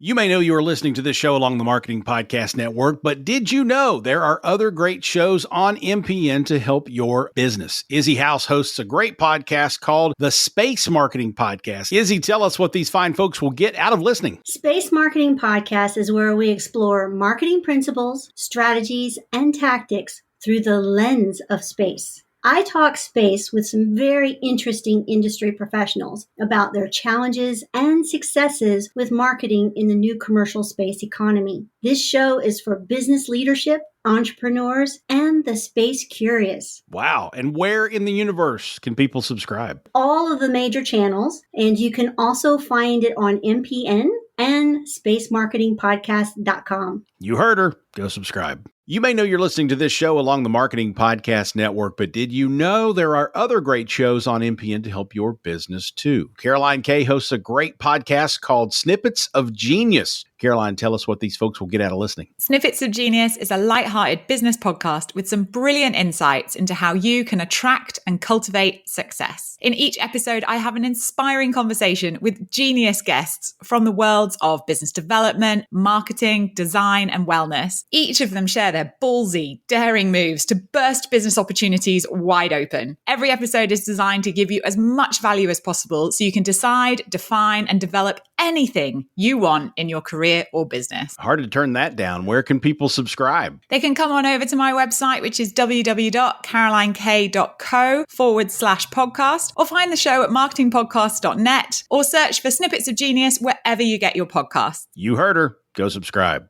You may know you are listening to this show along the Marketing Podcast Network, but did you know there are other great shows on MPN to help your business? Izzy House hosts a great podcast called the Space Marketing Podcast. Izzy, tell us what these fine folks will get out of listening. Space Marketing Podcast is where we explore marketing principles, strategies, and tactics through the lens of space. I talk space with some very interesting industry professionals about their challenges and successes with marketing in the new commercial space economy. This show is for business leadership, entrepreneurs, and the space curious. Wow. And where in the universe can people subscribe? All of the major channels, and you can also find it on MPN and spacemarketingpodcast.com. You heard her. Go subscribe. You may know you're listening to this show along the Marketing Podcast Network, but did you know there are other great shows on MPN to help your business too? Caroline Kay hosts a great podcast called Snippets of Genius. Caroline, tell us what these folks will get out of listening. Snippets of Genius is a lighthearted business podcast with some brilliant insights into how you can attract and cultivate success. In each episode, I have an inspiring conversation with genius guests from the worlds of business development, marketing, design, and wellness. Each of them share their ballsy, daring moves to burst business opportunities wide open. Every episode is designed to give you as much value as possible so you can decide, define, and develop anything you want in your career or business. Hard to turn that down. Where can people subscribe? They can come on over to my website, which is www.carolinekay.co/podcast, or find the show at marketingpodcast.net, or search for Snippets of Genius wherever you get your podcasts. You heard her. Go subscribe.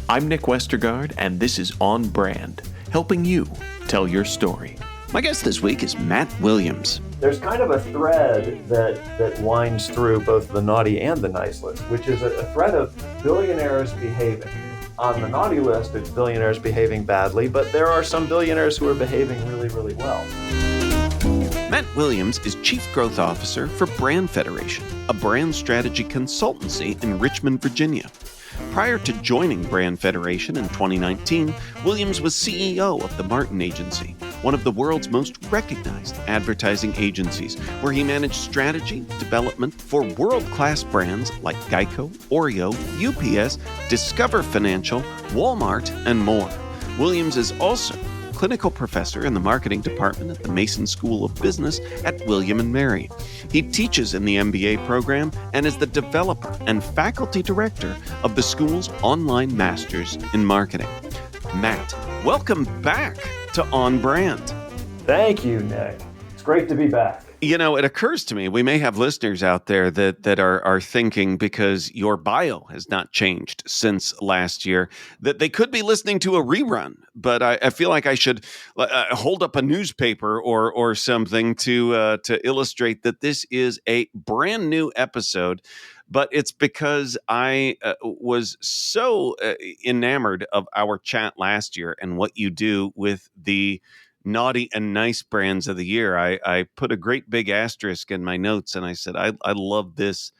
I'm Nick Westergaard, and this is On Brand, helping you tell your story. My guest this week is Matt Williams. There's kind of a thread that winds through both the naughty and the nice list, which is a thread of billionaires behaving. On the naughty list, it's billionaires behaving badly, but there are some billionaires who are behaving really, really well. Matt Williams is Chief Growth Officer for Brand Federation, a brand strategy consultancy in Richmond, Virginia. Prior to joining Brand Federation in 2019, Williams was CEO of the Martin Agency, one of the world's most recognized advertising agencies, where he managed strategy development for world-class brands like GEICO, OREO, UPS, Discover Financial, Walmart, and more. Williams is also clinical professor in the marketing department at the Mason School of Business at William & Mary. He teaches in the MBA program and is the developer and faculty director of the school's online masters in marketing. Matt, welcome back to On Brand. Thank you, Nick. It's great to be back. You know, it occurs to me, we may have listeners out there that are thinking, because your bio has not changed since last year, that they could be listening to a rerun. But I feel like I should hold up a newspaper or something to illustrate that this is a brand new episode. But it's because I was so enamored of our chat last year and what you do with the naughty and nice brands of the year. I put a great big asterisk in my notes, and I said, I love this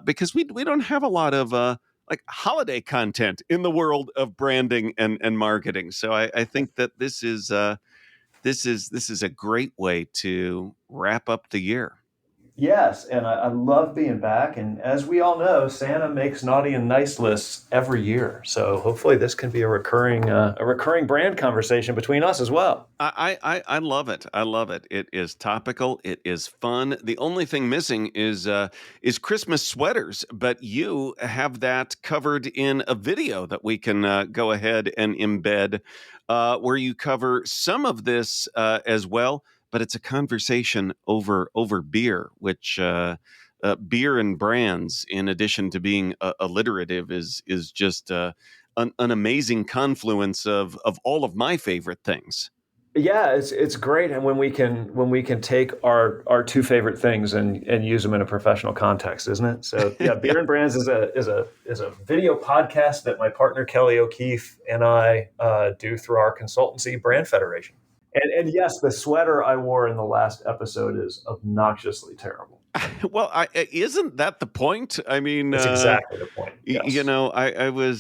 because we don't have a lot of like holiday content in the world of branding and marketing. So I think that this is a great way to wrap up the year. Yes, and I love being back. And as we all know, Santa makes naughty and nice lists every year. So hopefully this can be a recurring brand conversation between us as well. I love it. I love it. It is topical. It is fun. The only thing missing is Christmas sweaters, but you have that covered in a video that we can go ahead and embed, where you cover some of this as well. But it's a conversation over beer, which beer and brands, in addition to being alliterative, is just an amazing confluence of all of my favorite things. Yeah, it's great, and when we can take our two favorite things and use them in a professional context, isn't it? So yeah, Beer and Brands is a video podcast that my partner Kelly O'Keefe and I do through our consultancy, Brand Federation. And yes, the sweater I wore in the last episode is obnoxiously terrible. Well, isn't that the point? I mean, That's exactly the point. Yes.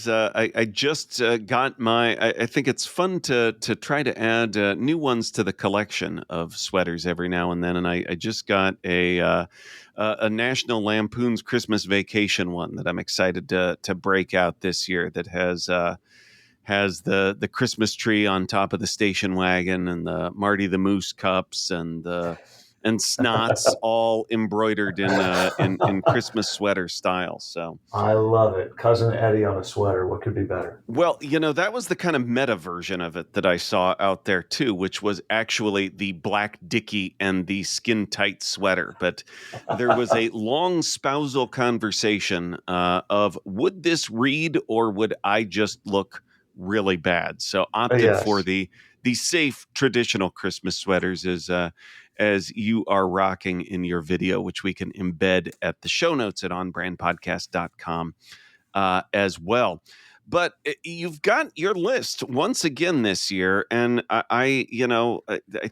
I just got my. I think it's fun to try to add new ones to the collection of sweaters every now and then, and I just got a National Lampoon's Christmas Vacation one that I'm excited to break out this year. That has the Christmas tree on top of the station wagon and the Marty the Moose cups and snots all embroidered in Christmas sweater style. So I love it. Cousin Eddie on a sweater. What could be better? well, that was the kind of meta version of it that I saw out there too, which was actually the black dicky and the skin tight sweater. But there was a long spousal conversation of would this read or would I just look really bad? So opted for the safe traditional Christmas sweaters as you are rocking in your video, which we can embed at the show notes at onbrandpodcast.com as well. But you've got your list once again this year, and I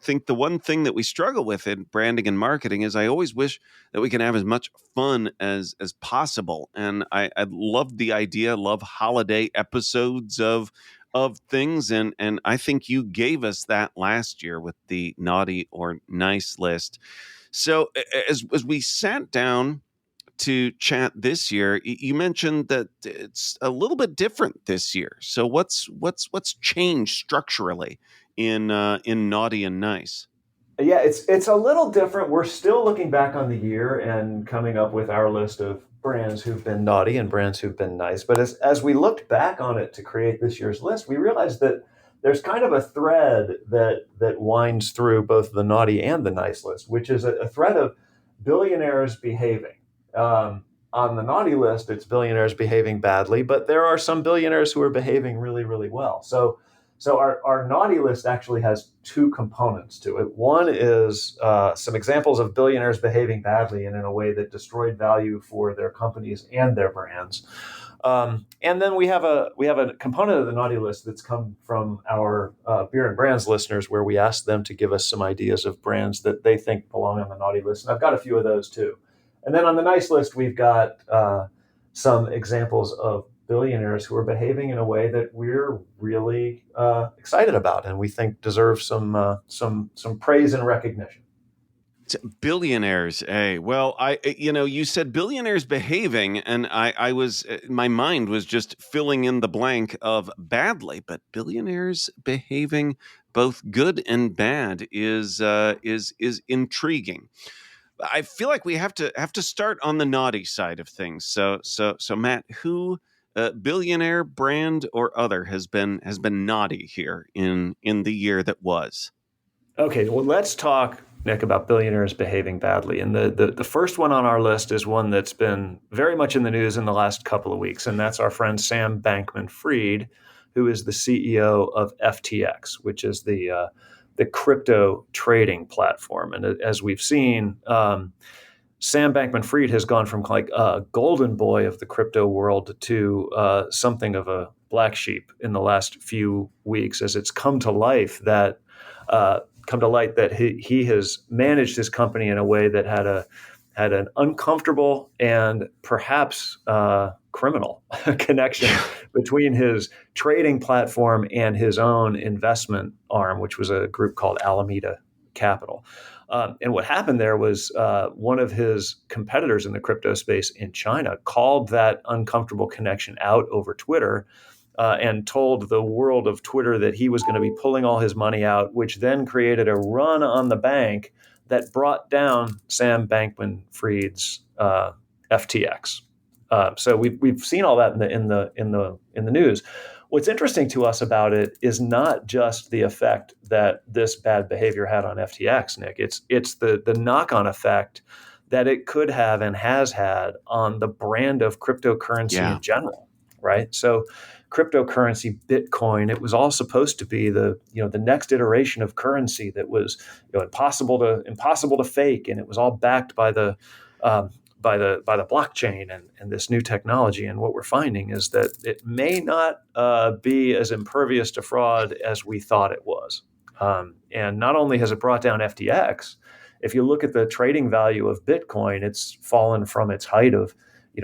think the one thing that we struggle with in branding and marketing is I always wish that we can have as much fun as possible. And I love the idea, love holiday episodes of things, and I think you gave us that last year with the naughty or nice list. So as we sat down to chat this year, you mentioned that it's a little bit different this year. So what's changed structurally in naughty and nice? Yeah, it's a little different. We're still looking back on the year and coming up with our list of brands who've been naughty and brands who've been nice. But as we looked back on it to create this year's list, we realized that there's kind of a thread that winds through both the naughty and the nice list, which is a thread of billionaires behaving. On the naughty list, it's billionaires behaving badly, but there are some billionaires who are behaving really, really well. So our naughty list actually has two components to it. One is some examples of billionaires behaving badly and in a way that destroyed value for their companies and their brands. And then we have a component of the naughty list that's come from our Beer and Brands listeners, where we asked them to give us some ideas of brands that they think belong on the naughty list. And I've got a few of those too. And then on the nice list, we've got some examples of billionaires who are behaving in a way that we're really excited about and we think deserves some praise and recognition. Billionaires, well, you said billionaires behaving, and I was my mind was just filling in the blank of badly, but billionaires behaving both good and bad is intriguing. I feel like we have to start on the naughty side of things. So Matt, who billionaire, brand, or other has been naughty here in the year that was? Okay, well, let's talk, Nick, about billionaires behaving badly. And the first one on our list is one that's been very much in the news in the last couple of weeks, and that's our friend Sam Bankman-Fried, who is the CEO of FTX, which is the crypto trading platform. And as we've seen, Sam Bankman-Fried has gone from like a golden boy of the crypto world to something of a black sheep in the last few weeks, as it's come to light that he has managed his company in a way that had an uncomfortable and perhaps criminal connection between his trading platform and his own investment arm, which was a group called Alameda Capital. And what happened there was one of his competitors in the crypto space in China called that uncomfortable connection out over Twitter and told the world of Twitter that he was going to be pulling all his money out, which then created a run on the bank that brought down Sam Bankman-Fried's FTX. So we've seen all that in the news. What's interesting to us about it is not just the effect that this bad behavior had on FTX, Nick. It's the knock-on effect that it could have and has had on the brand of cryptocurrency in general, right? So cryptocurrency, Bitcoin, it was all supposed to be the next iteration of currency that was impossible to fake, and it was all backed by the blockchain and this new technology. And what we're finding is that it may not be as impervious to fraud as we thought it was. And not only has it brought down FTX, if you look at the trading value of Bitcoin, it's fallen from its height of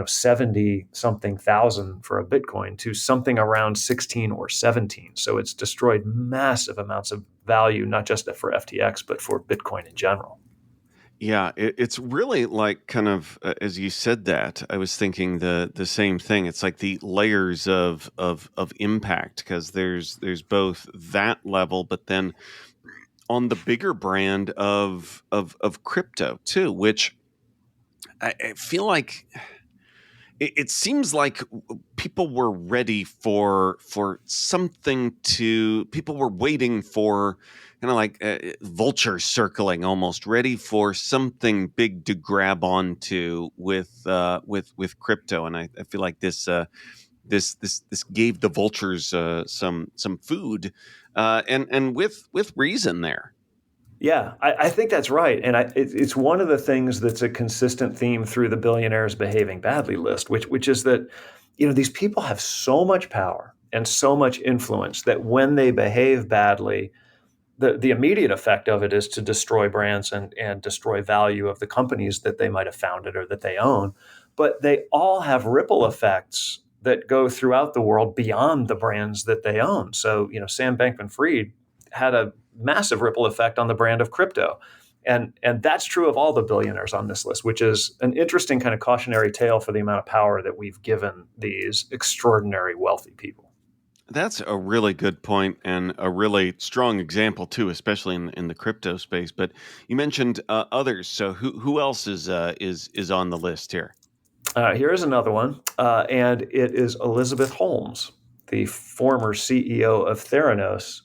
70 something thousand for a Bitcoin to something around 16 or 17. So it's destroyed massive amounts of value, not just for FTX, but for Bitcoin in general. Yeah, it's really like kind of as you said that, I was thinking the same thing. It's like the layers of impact, because there's both that level, but then on the bigger brand of crypto too, which I feel like it seems like people were ready for something to. People were waiting for kind of like vultures circling, almost ready for something big to grab onto with crypto, and I feel like this gave the vultures some food, and with reason there. Yeah, I think that's right. And it's one of the things that's a consistent theme through the billionaires behaving badly list, which is that, these people have so much power and so much influence that when they behave badly, the immediate effect of it is to destroy brands and destroy value of the companies that they might have founded or that they own. But they all have ripple effects that go throughout the world beyond the brands that they own. So, Sam Bankman-Fried had a massive ripple effect on the brand of crypto. And that's true of all the billionaires on this list, which is an interesting kind of cautionary tale for the amount of power that we've given these extraordinary wealthy people. That's a really good point and a really strong example too, especially in the crypto space. But you mentioned others, so who else is on the list here? Here's another one, and it is Elizabeth Holmes, the former CEO of Theranos,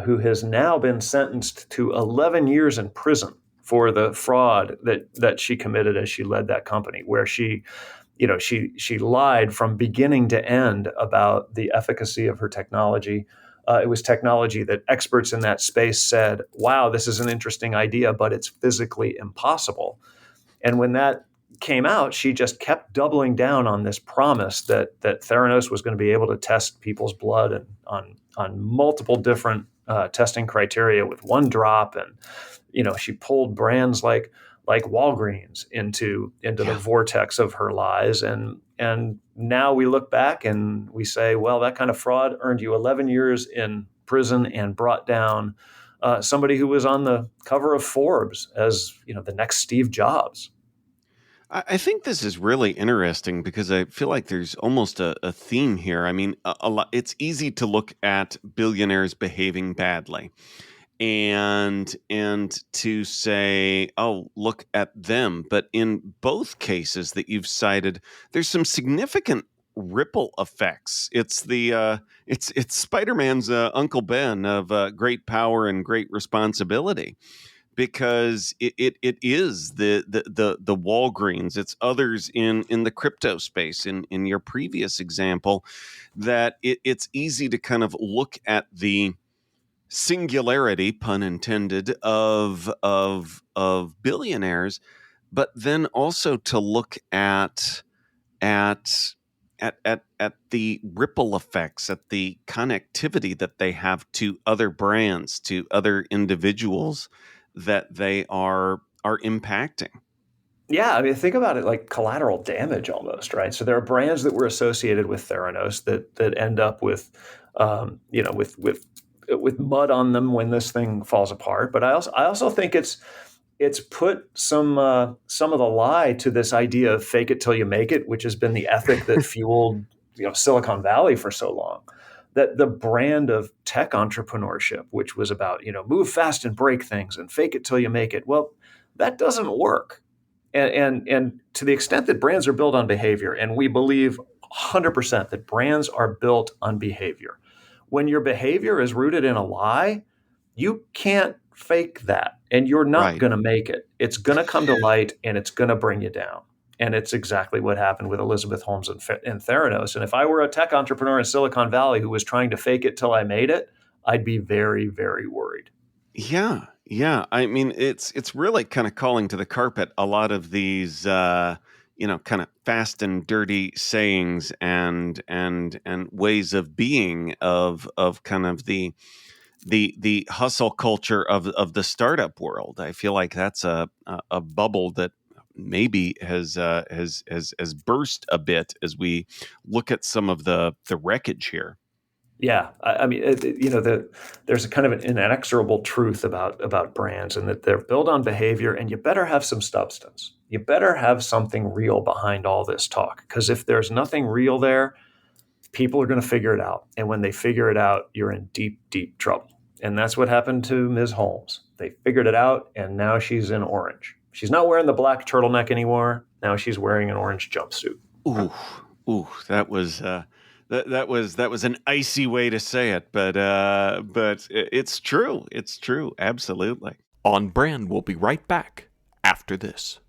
who has now been sentenced to 11 years in prison for the fraud that she committed as she led that company, where she lied from beginning to end about the efficacy of her technology. It was technology that experts in that space said, wow, this is an interesting idea, but it's physically impossible. And when that came out, she just kept doubling down on this promise that Theranos was going to be able to test people's blood and on multiple different testing criteria with one drop. And she pulled brands like Walgreens into the vortex of her lies. And now we look back and we say, well, that kind of fraud earned you 11 years in prison and brought down somebody who was on the cover of Forbes as the next Steve Jobs. I think this is really interesting because I feel like there's almost a theme here. I mean, a lot, it's easy to look at billionaires behaving badly and to say, oh, look at them. But in both cases that you've cited, there's some significant ripple effects. It's it's Spider-Man's Uncle Ben of great power and great responsibility. Because it is the Walgreens, it's others in the crypto space. In your previous example, that it's easy to kind of look at the singularity, pun intended, of billionaires, but then also to look at the ripple effects, at the connectivity that they have to other brands, to other individuals that they are impacting. Yeah, I mean, think about it like collateral damage almost, right? So there are brands that were associated with Theranos that end up with, with mud on them when this thing falls apart. But I also think it's put some of the lie to this idea of fake it till you make it, which has been the ethic that fueled Silicon Valley for so long. That the brand of tech entrepreneurship, which was about move fast and break things and fake it till you make it. Well, that doesn't work. And to the extent that brands are built on behavior, and we believe 100% that brands are built on behavior. When your behavior is rooted in a lie, you can't fake that, and you're not going to make it. It's going to come to light, and it's going to bring you down. And it's exactly what happened with Elizabeth Holmes and Theranos. And if I were a tech entrepreneur in Silicon Valley who was trying to fake it till I made it, I'd be very, very worried. Yeah. Yeah. I mean, it's really kind of calling to the carpet a lot of these, kind of fast and dirty sayings and ways of being of kind of the the hustle culture of the startup world. I feel like that's a bubble that maybe has burst a bit as we look at some of the wreckage here. Yeah, I mean, there's a kind of an inexorable truth about brands, and that they're built on behavior, and you better have some substance. You better have something real behind all this talk, because if there's nothing real there, people are going to figure it out, and when they figure it out, you're in deep, deep trouble. And that's what happened to Ms. Holmes. They figured it out, and now she's in orange. She's not wearing the black turtleneck anymore. Now she's wearing an orange jumpsuit. Ooh, that was. That was an icy way to say it, but it's true. It's true. Absolutely. On Brand will be right back after this.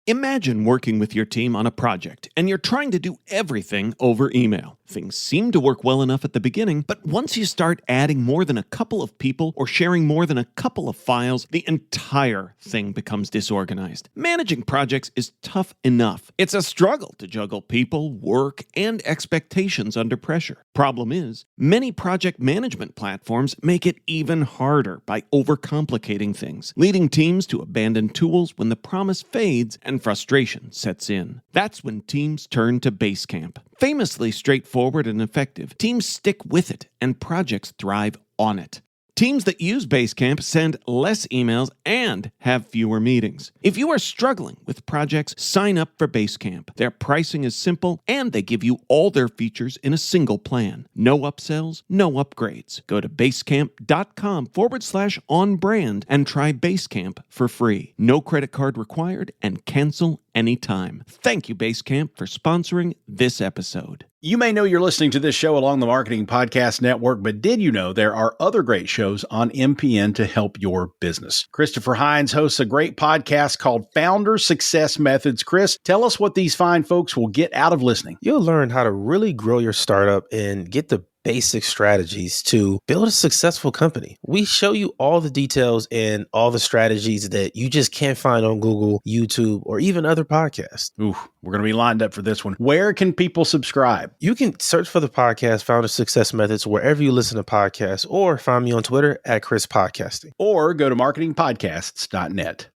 Imagine working with your team on a project and you're trying to do everything over email. Things seem to work well enough at the beginning, but once you start adding more than a couple of people or sharing more than a couple of files, the entire thing becomes disorganized. Managing projects is tough enough. It's a struggle to juggle people, work, and expectations under pressure. Problem is, many project management platforms make it even harder by overcomplicating things, leading teams to abandon tools when the promise fades and frustration sets in. That's when teams turn to Basecamp. Famously straightforward and effective, teams stick with it and projects thrive on it. Teams that use Basecamp send less emails and have fewer meetings. If you are struggling with projects, sign up for Basecamp. Their pricing is simple and they give you all their features in a single plan. No upsells, no upgrades. Go to basecamp.com/onbrand and try Basecamp for free. No credit card required and cancel anytime. Thank you, Basecamp, for sponsoring this episode. You may know you're listening to this show along the Marketing Podcast Network, but did you know there are other great shows on MPN to help your business? Christopher Hines hosts a great podcast called Founder Success Methods. Chris, tell us what these fine folks will get out of listening. You'll learn how to really grow your startup and get the basic strategies to build a successful company. We show you all the details and all the strategies that you just can't find on Google, YouTube, or even other podcasts. Ooh, we're going to be lined up for this one. Where can people subscribe? You can search for the podcast Founder Success Methods wherever you listen to podcasts, or find me on Twitter at Chris Podcasting. Or go to marketingpodcasts.net.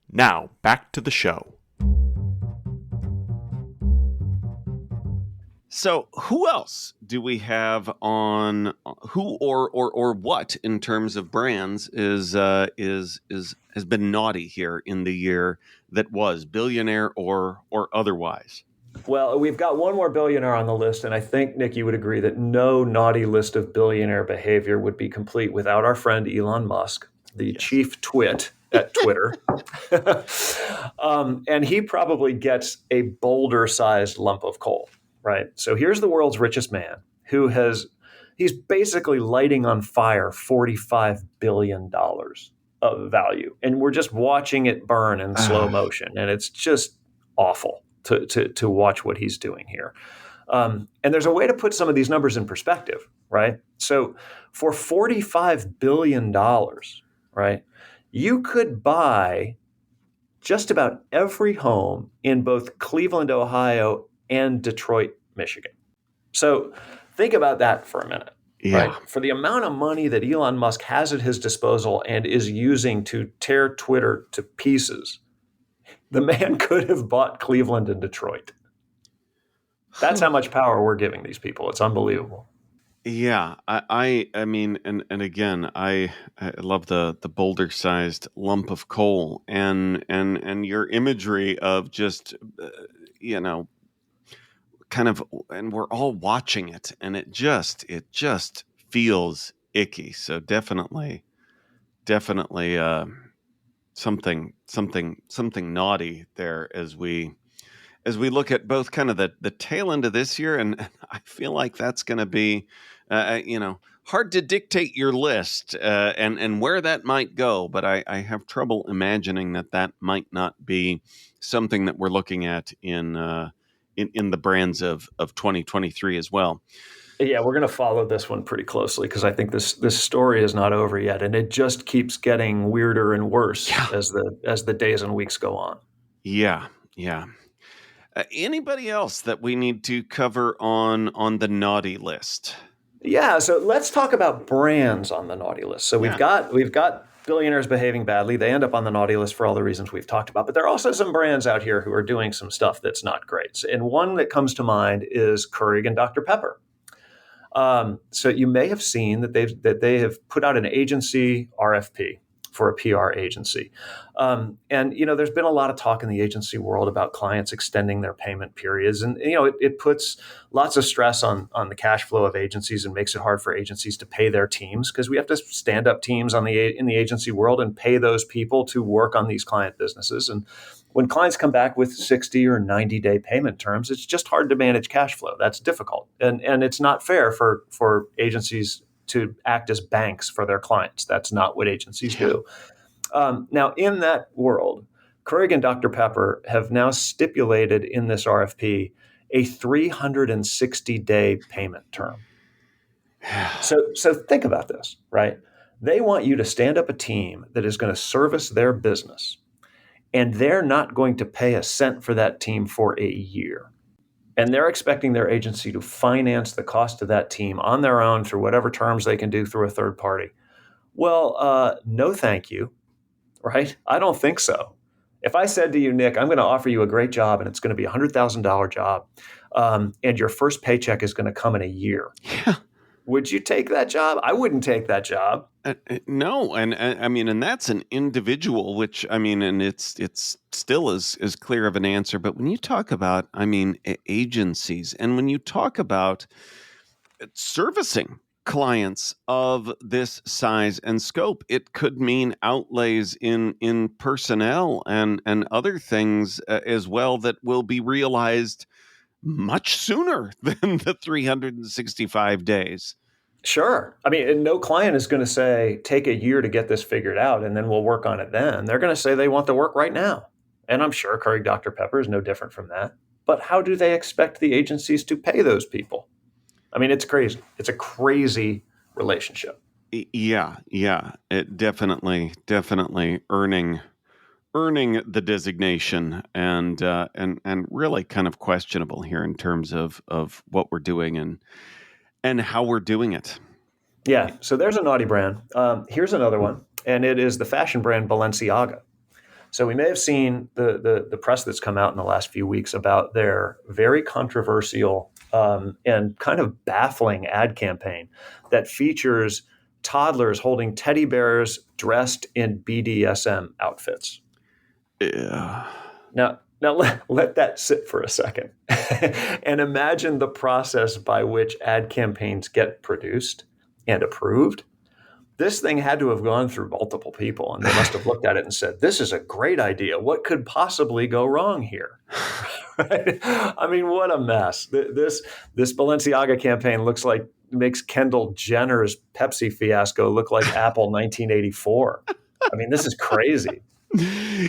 Now, back to the show. So, who else do we have on? Who or what in terms of brands has been naughty here in the year that was, billionaire or otherwise? Well, we've got one more billionaire on the list, and I think, Nick, you would agree that no naughty list of billionaire behavior would be complete without our friend Elon Musk, the chief twit at Twitter. And he probably gets a boulder-sized lump of coal. Right. So here's the world's richest man he's basically lighting on fire $45 billion of value. And we're just watching it burn in slow motion. And it's just awful to watch what he's doing here. And there's a way to put some of these numbers in perspective, right? So for $45 billion, right, you could buy just about every home in both Cleveland, Ohio, and Detroit, Michigan. So think about that for a minute. Yeah. Right? For the amount of money that Elon Musk has at his disposal and is using to tear Twitter to pieces, the man could have bought Cleveland and Detroit. That's how much power we're giving these people. It's unbelievable. Yeah, I mean, and again, I love the boulder-sized lump of coal and your imagery of just kind of, and we're all watching it, and it just feels icky. So definitely something naughty there as we look at both kind of the tail end of this year, and I feel like that's going to be hard to dictate your list and where that might go, but I have trouble imagining that might not be something that we're looking at in the brands of 2023 as well. Yeah, we're going to follow this one pretty closely because I think this story is not over yet, and it just keeps getting weirder and worse as the days and weeks go on. Yeah. Anybody else that we need to cover on the naughty list? Yeah, so let's talk about brands on the naughty list. So we've got billionaires behaving badly. They end up on the naughty list for all the reasons we've talked about. But there are also some brands out here who are doing some stuff that's not great. And one that comes to mind is Keurig and Dr. Pepper. So you may have seen that they have put out an agency RFP for a PR agency. And, there's been a lot of talk in the agency world about clients extending their payment periods. And, it puts lots of stress on the cash flow of agencies and makes it hard for agencies to pay their teams, because we have to stand up teams in the agency world and pay those people to work on these client businesses. And when clients come back with 60 or 90-day payment terms, it's just hard to manage cash flow. That's difficult. And it's not fair for agencies to act as banks for their clients. That's not what agencies do. Now, in that world, Keurig and Dr. Pepper have now stipulated in this RFP a 360-day payment term. So think about this, right? They want you to stand up a team that is going to service their business, and they're not going to pay a cent for that team for a year. And they're expecting their agency to finance the cost of that team on their own through whatever terms they can do through a third party. Well, no, thank you, right? I don't think so. If I said to you, Nick, I'm going to offer you a great job and it's going to be a $100,000 job, and your first paycheck is going to come in a year. Yeah. Would you take that job? I wouldn't take that job. No, and that's an individual, which and it's still as clear of an answer. But when you talk about, agencies, and when you talk about servicing clients of this size and scope, it could mean outlays in personnel and other things as well that will be realized much sooner than the 365 days. Sure. And no client is going to say, take a year to get this figured out and then we'll work on it then. They're going to say they want the work right now. And I'm sure Keurig Dr. Pepper is no different from that. But how do they expect the agencies to pay those people? It's crazy. It's a crazy relationship. Yeah. It definitely earning the designation and really kind of questionable here in terms of what we're doing and how we're doing it. Yeah. So there's a naughty brand. Here's another one, and it is the fashion brand Balenciaga. So we may have seen the press that's come out in the last few weeks about their very controversial and kind of baffling ad campaign that features toddlers holding teddy bears dressed in BDSM outfits. Yeah. Now let that sit for a second and imagine the process by which ad campaigns get produced and approved. This thing had to have gone through multiple people, and they must have looked at it and said, this is a great idea. What could possibly go wrong here? Right? What a mess. This Balenciaga campaign makes Kendall Jenner's Pepsi fiasco look like Apple 1984. This is crazy.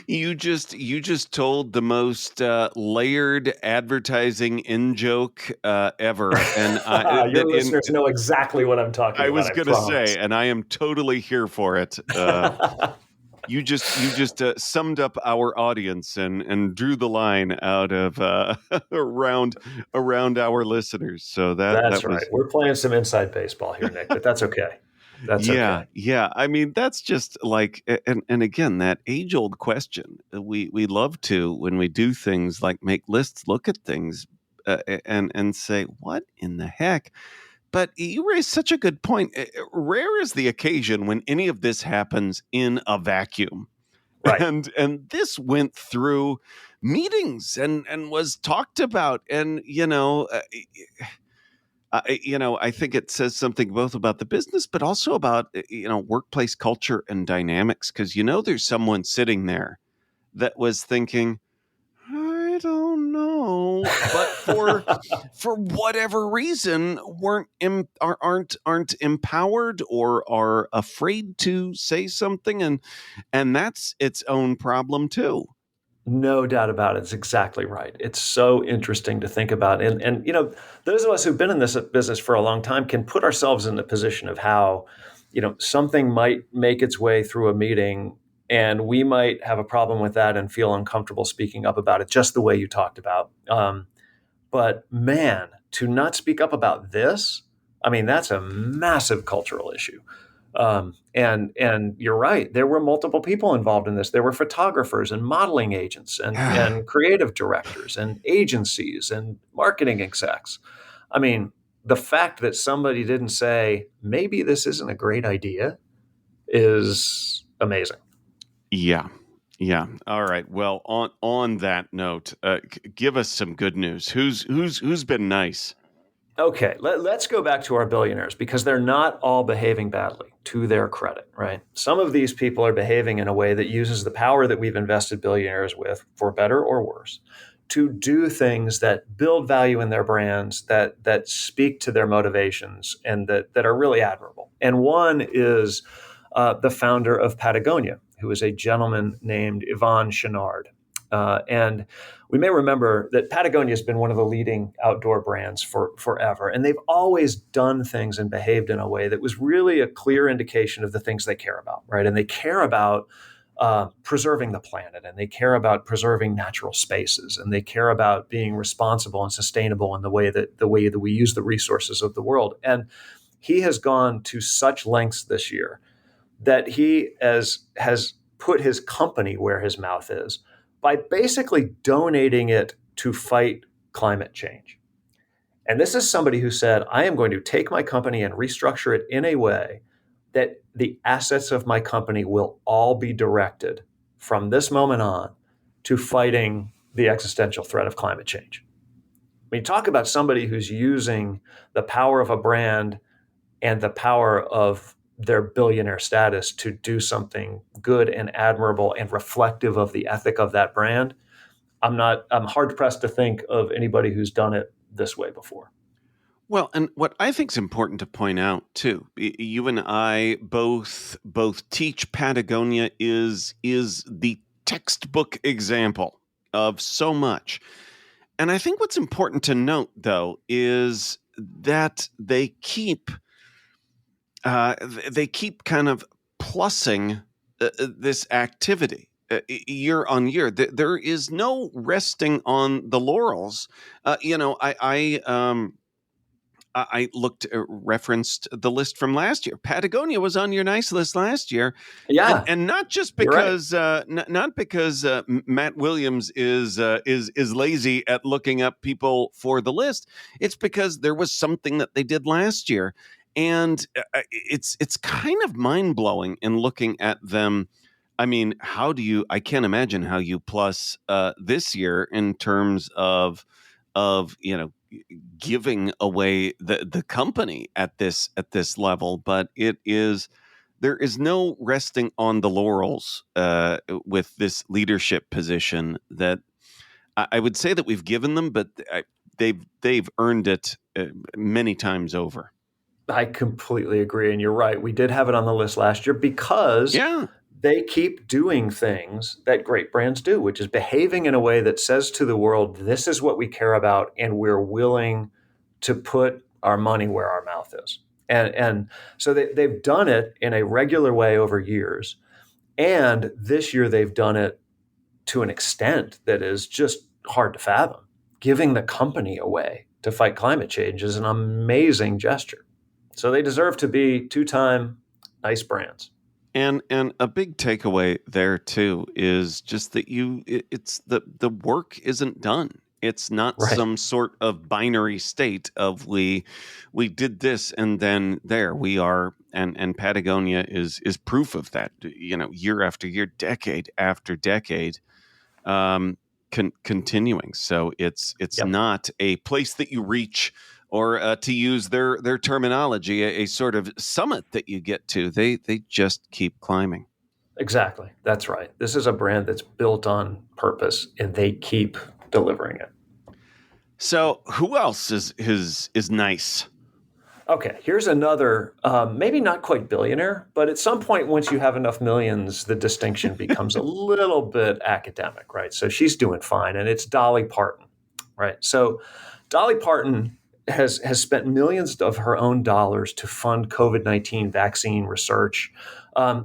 You just told the most layered advertising in-joke ever, and your listeners know exactly what I'm talking about. I was going to say, and I am totally here for it. You just summed up our audience and drew the line out of around our listeners. So that's right. We're playing some inside baseball here, Nick, but that's okay. Okay. That's just like, and again, that age-old question. We love to, when we do things like make lists, look at things and say, what in the heck? But you raised such a good point. Rare is the occasion when any of this happens in a vacuum. Right. And this went through meetings and was talked about. And, I think it says something both about the business, but also about, workplace culture and dynamics. Because, there's someone sitting there that was thinking, I don't know, but for whatever reason, aren't empowered or are afraid to say something, and that's its own problem too. No doubt about it. It's exactly right. It's so interesting to think about. And those of us who've been in this business for a long time can put ourselves in the position of how, something might make its way through a meeting And we might have a problem with that and feel uncomfortable speaking up about it, just the way you talked about. But man, to not speak up about this, I mean, that's a massive cultural issue. And you're right. There were multiple people involved in this. There were photographers and modeling agents and creative directors and agencies and marketing execs. I mean, the fact that somebody didn't say, maybe this isn't a great idea is amazing. Yeah. Yeah. All right. Well, on that note, give us some good news. Who's been nice? Okay, let's go back to our billionaires, because they're not all behaving badly, to their credit, right? Some of these people are behaving in a way that uses the power that we've invested billionaires with, for better or worse, to do things that build value in their brands, that speak to their motivations, and that are really admirable. And one is the founder of Patagonia, who is a gentleman named Yvon Chouinard. And we may remember that Patagonia has been one of the leading outdoor brands for forever. And they've always done things and behaved in a way that was really a clear indication of the things they care about, right? And they care about preserving the planet, and they care about preserving natural spaces, and they care about being responsible and sustainable in the way that we use the resources of the world. And he has gone to such lengths this year that he has put his company where his mouth is, by basically donating it to fight climate change. And this is somebody who said, I am going to take my company and restructure it in a way that the assets of my company will all be directed from this moment on to fighting the existential threat of climate change. When you talk about somebody who's using the power of a brand and the power of their billionaire status to do something good and admirable and reflective of the ethic of that brand, I'm hard pressed to think of anybody who's done it this way before. Well, and what I think is important to point out too, you and I both teach Patagonia is the textbook example of so much. And I think what's important to note, though, is that they keep kind of plussing this activity year on year. There is no resting on the laurels. I looked, referenced the list from last year. Patagonia was on your nice list last year. Yeah, and not just because not because Matt Williams is lazy at looking up people for the list. It's because there was something that they did last year. And it's kind of mind-blowing in looking at them. I mean, I can't imagine how you plus this year in terms of giving away the company at this level, but there is no resting on the laurels with this leadership position that I would say that we've given them, but they've earned it many times over. I completely agree. And you're right. We did have it on the list last year because they keep doing things that great brands do, which is behaving in a way that says to the world, this is what we care about, and we're willing to put our money where our mouth is. And so they've done it in a regular way over years. And this year they've done it to an extent that is just hard to fathom. Giving the company away to fight climate change is an amazing gesture. So they deserve to be two-time nice brands. And a big takeaway there too is just that it's the work isn't done. It's not some sort of binary state of we did this and then there we are, and Patagonia is proof of that. Year after year, decade after decade, continuing. So it's not a place that you reach, or to use their terminology, a sort of summit that you get to. They just keep climbing. Exactly. That's right. This is a brand that's built on purpose, and they keep delivering it. So who else is nice? Okay, here's another, maybe not quite billionaire, but at some point, once you have enough millions, the distinction becomes a little bit academic, right? So she's doing fine, and it's Dolly Parton, right? So Dolly Parton has spent millions of her own dollars to fund COVID-19 vaccine research.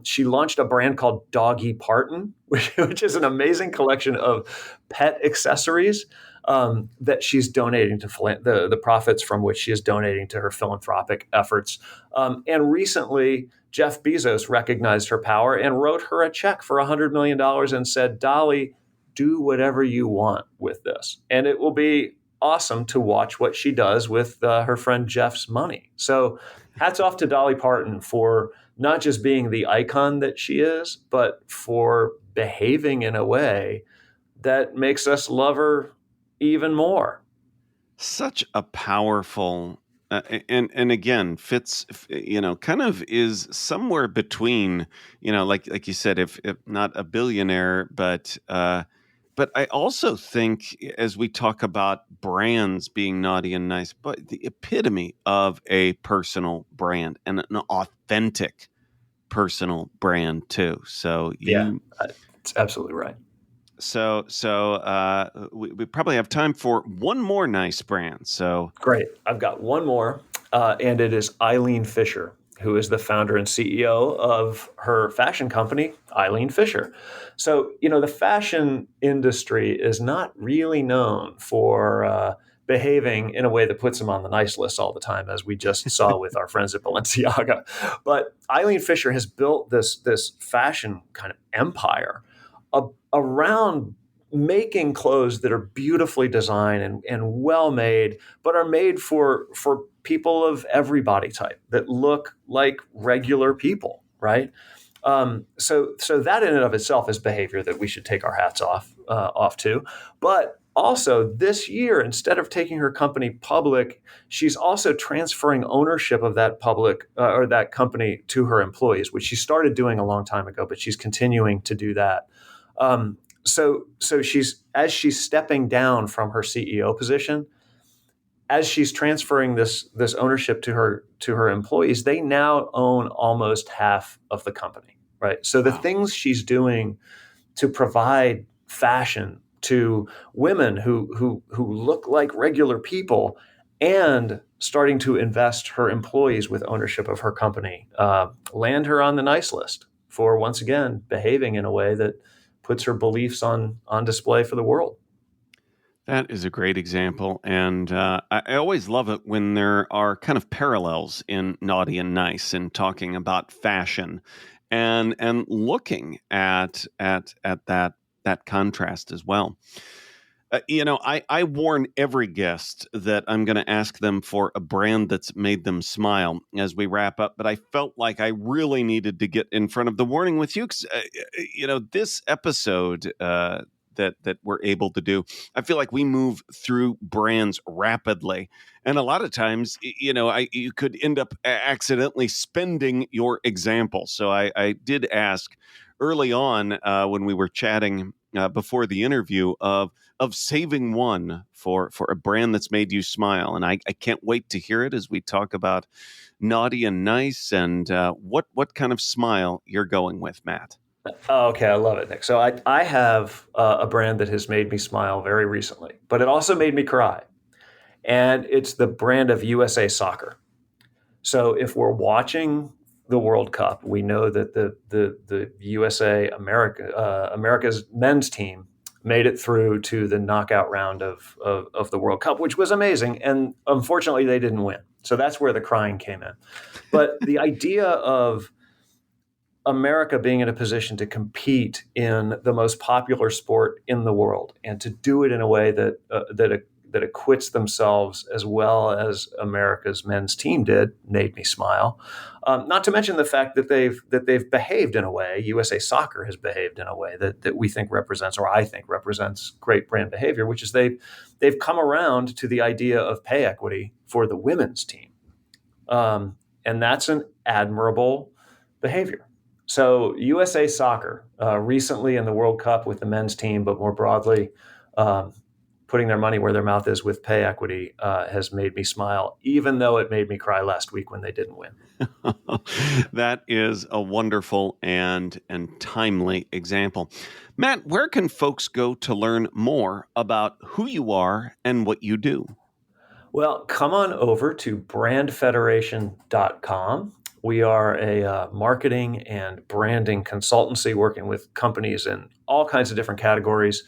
She launched a brand called Doggy Parton, which is an amazing collection of pet accessories that she's donating to the profits from which she is donating to her philanthropic efforts. And recently, Jeff Bezos recognized her power and wrote her a check for $100 million and said, Dolly, do whatever you want with this. And it will be awesome to watch what she does with her friend Jeff's money. So hats off to Dolly Parton for not just being the icon that she is, but for behaving in a way that makes us love her even more. Such a powerful and again fits, kind of is somewhere between, like you said, if not a billionaire, but I also think as we talk about brands being naughty and nice, but the epitome of a personal brand and an authentic personal brand too. So it's absolutely right. So we probably have time for one more nice brand. So great. I've got one more, and it is Eileen Fisher, who is the founder and CEO of her fashion company, Eileen Fisher. So, the fashion industry is not really known for behaving in a way that puts them on the nice list all the time, as we just saw with our friends at Balenciaga. But Eileen Fisher has built this fashion kind of empire around making clothes that are beautifully designed and well made, but are made for people of every body type that look like regular people, right? So that in and of itself is behavior that we should take our hats off to. But also this year, instead of taking her company public, she's also transferring ownership of that public or that company to her employees, which she started doing a long time ago, but she's continuing to do that. So she's stepping down from her CEO position, as she's transferring this ownership to her employees, they now own almost half of the company, right? So the things she's doing to provide fashion to women who look like regular people, and starting to invest her employees with ownership of her company, land her on the nice list for, once again, behaving in a way that puts her beliefs on display for the world. That is a great example. And I always love it when there are kind of parallels in Naughty and Nice in talking about fashion and looking at that contrast as well. I warn every guest that I'm going to ask them for a brand that's made them smile as we wrap up. But I felt like I really needed to get in front of the warning with you. 'Cause, this episode that we're able to do, I feel like we move through brands rapidly. And a lot of times, you could end up accidentally spending your example. So I did ask early on when we were chatting before the interview of saving one for a brand that's made you smile. And I can't wait to hear it as we talk about Naughty and Nice and what kind of smile you're going with, Matt. Oh, okay, I love it, Nick. So I have a brand that has made me smile very recently, but it also made me cry. And it's the brand of USA Soccer. So if we're watching the World Cup, we know that the USA America's men's team made it through to the knockout round of the World Cup, which was amazing. And unfortunately, they didn't win. So that's where the crying came in. But the idea of America being in a position to compete in the most popular sport in the world and to do it in a way that acquits themselves as well as America's men's team did made me smile. Not to mention the fact that they've behaved in a way, USA Soccer has behaved in a way that we think represents, or I think represents, great brand behavior, which is they've come around to the idea of pay equity for the women's team. And that's an admirable behavior. So USA Soccer recently in the World Cup with the men's team, but more broadly, putting their money where their mouth is with pay equity has made me smile, even though it made me cry last week when they didn't win. That is a wonderful and timely example. Matt, where can folks go to learn more about who you are and what you do? Well, come on over to brandfederation.com, We are a marketing and branding consultancy working with companies in all kinds of different categories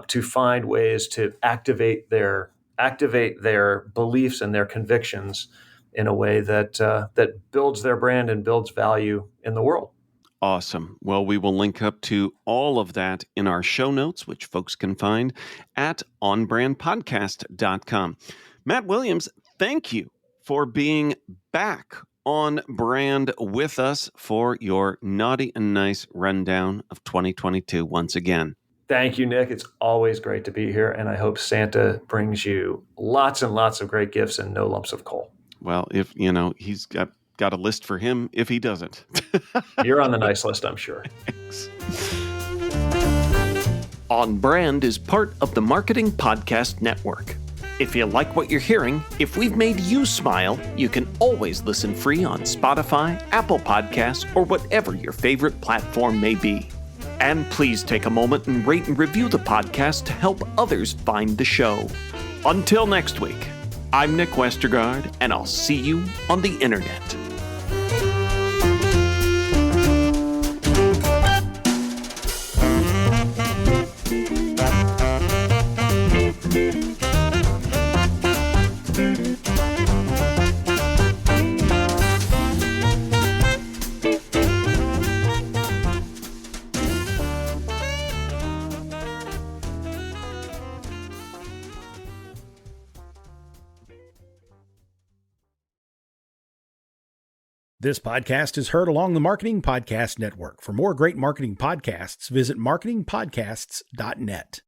to find ways to activate their beliefs and their convictions in a way that builds their brand and builds value in the world. Awesome. Well, we will link up to all of that in our show notes, which folks can find at onbrandpodcast.com. Matt Williams, thank you for being back on brand with us for your naughty and nice rundown of 2022 once again. Thank you, Nick. It's always great to be here, and I hope Santa brings you lots and lots of great gifts and no lumps of coal. Well, if, he's got a list for him if he doesn't. You're on the nice list, I'm sure. Thanks. On Brand is part of the Marketing Podcast Network. If you like what you're hearing, if we've made you smile, you can always listen free on Spotify, Apple Podcasts, or whatever your favorite platform may be. And please take a moment and rate and review the podcast to help others find the show. Until next week, I'm Nick Westergaard, and I'll see you on the internet. This podcast is heard along the Marketing Podcast Network. For more great marketing podcasts, visit marketingpodcasts.net.